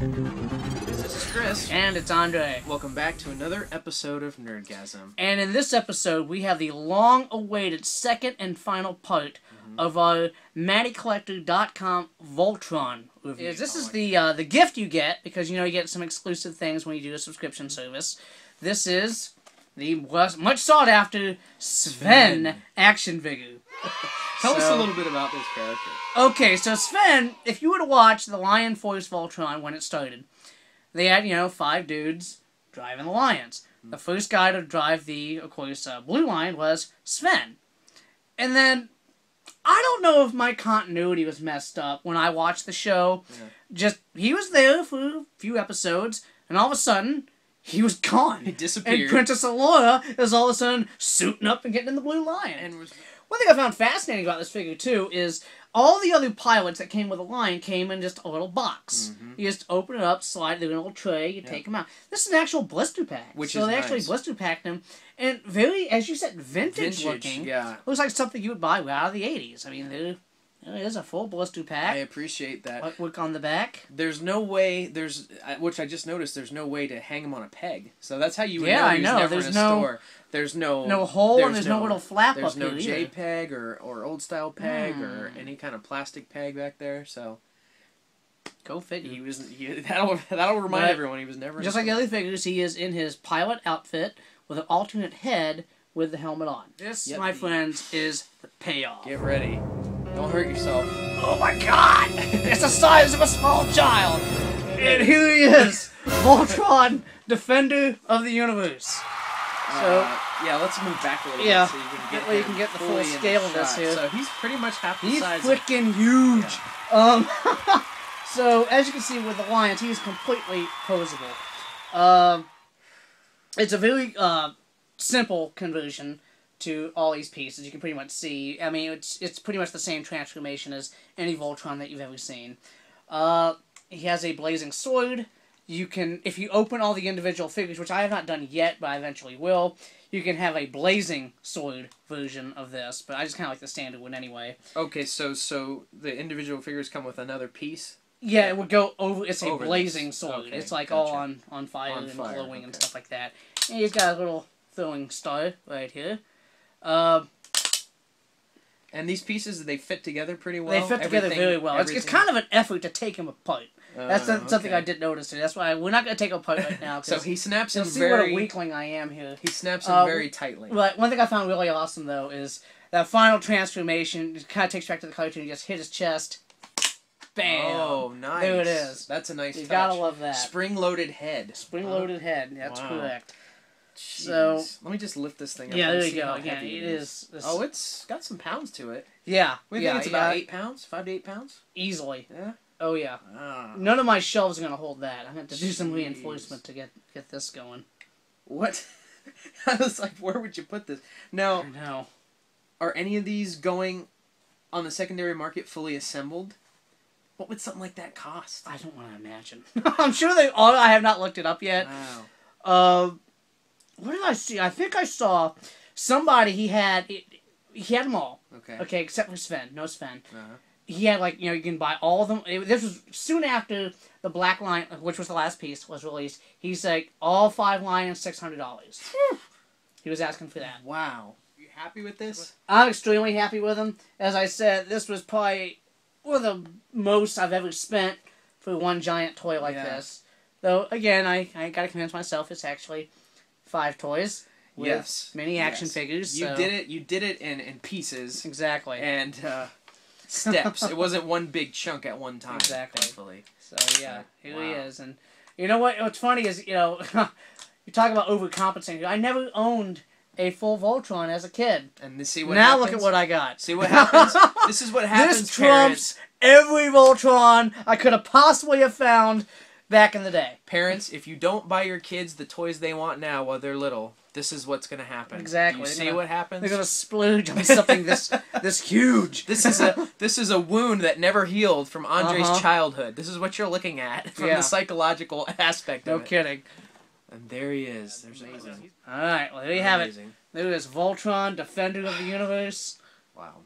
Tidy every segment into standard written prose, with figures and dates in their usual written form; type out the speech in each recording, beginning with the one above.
This is Chris. And it's Andre. Welcome back to another episode of Nerdgasm. And in this episode, we have the long-awaited second and final part of our MattyCollector.com Voltron review. This is the gift you get, because you get some exclusive things when you do a subscription service. This is the much sought-after Sven action figure. Tell us a little bit about this character. Okay, so Sven, if you were to watch the Lion Force Voltron when it started, they had, 5 dudes driving the Lions. The first guy to drive the, of course, Blue Lion was Sven. And then, I don't know if my continuity was messed up when I watched the show. Yeah. He was there for a few episodes, and all of a sudden, he was gone. He disappeared. And Princess Allura is all of a sudden suiting up and getting in the Blue Lion. And one thing I found fascinating about this figure, too, is all the other pilots that came with the Lion came in just a little box. You just open it up, slide it in a little tray, you take them out. This is an actual blister pack. So they actually blister packed them. And very, as you said, vintage looking. Yeah. Looks like something you would buy out of the 80s. I mean, there is a full blister pack. I appreciate that. Look on the back. There's no way, which I just noticed, there's no way to hang him on a peg. So that's how you would know I he was know. never in a store. There's no hole, and there's no little flap up there. There's no either. JPEG or old style peg or any kind of plastic peg back there. So go figure. That'll remind everyone he was never. Just like the other figures, he is in his pilot outfit with an alternate head with the helmet on. This, my friends, is the payoff. Get ready. Don't hurt yourself. Oh my God! It's the size of a small child. And here he is, Voltron, Defender of the Universe. So yeah, let's move back a little bit so you can get the full scale of this here. So he's pretty much half the size. He's freaking huge. Yeah. So as you can see with the Lions, he's completely posable. It's a very simple conversion to all these pieces. You can pretty much see. I mean, it's pretty much the same transformation as any Voltron that you've ever seen. He has a blazing sword. You can, if you open all the individual figures, which I have not done yet, but I eventually will, you can have a blazing sword version of this, but I just kind of like the standard one anyway. Okay, so the individual figures come with another piece? Yeah, it would go over, it's a blazing sword. Okay, it's like all on fire and glowing and stuff like that. And he's got a little throwing star right here. And these pieces, they fit together pretty well? They fit together very well. It's kind of an effort to take them apart. That's something I did notice today. That's why we're not going to take them apart right now. So he snaps them see what a weakling I am here. He snaps them very tightly. But one thing I found really awesome, though, is that final transformation. It kind of takes you back to the cartoon. You just hit his chest. Bam! Oh, nice. There it is. That's a nice touch. You gotta love that. Spring-loaded head. Spring-loaded head. That's correct. Jeez. So let me just lift this thing up. Yeah, there you go. Again, it is. Oh, it's got some pounds to it. Yeah. We think it's about 8 pounds? 5 to 8 pounds? Easily. Yeah? Oh, yeah. None of my shelves are going to hold that. I'm going to have to do some reinforcement to get this going. What? I was like, where would you put this? Now, I know. Are any of these going on the secondary market fully assembled? What would something like that cost? I don't want to imagine. I'm sure they are. I have not looked it up yet. Wow. What did I see? I think I saw somebody, he had them all. Okay. Okay, except for Sven. No Sven. He had, you can buy all of them. This was soon after the Black Lion, which was the last piece, was released. He's like, all 5 Lions, $600. He was asking for that. Wow. You happy with this? I'm extremely happy with him. As I said, this was probably one of the most I've ever spent for one giant toy like this. Though, again, I gotta convince myself it's actually 5 toys. With many action figures. You did it in pieces. Exactly. And, steps. It wasn't one big chunk at one time. Exactly. Thankfully. So yeah, here he is. And you know what? What's funny is you talk about overcompensating. I never owned a full Voltron as a kid. And see what now happens? Look at what I got. See what happens? This is what happens. This trumps every Voltron I could have possibly have found back in the day. Parents, if you don't buy your kids the toys they want now while they're little, this is what's going to happen. Exactly. You see what happens? They're going to splurge on something this huge. This is a wound that never healed from Andre's childhood. This is what you're looking at from the psychological aspect of it. No kidding. And there he is. There's amazing. All right, well, there you have it. There is Voltron, Defender of the Universe. Wow.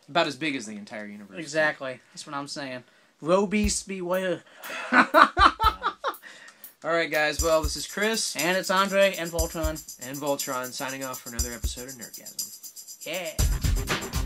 About as big as the entire universe. Exactly. That's what I'm saying. Row beasts beware. Alright, guys. Well, this is Chris. And it's Andre and Voltron. And Voltron signing off for another episode of Nerdgasm. Yeah.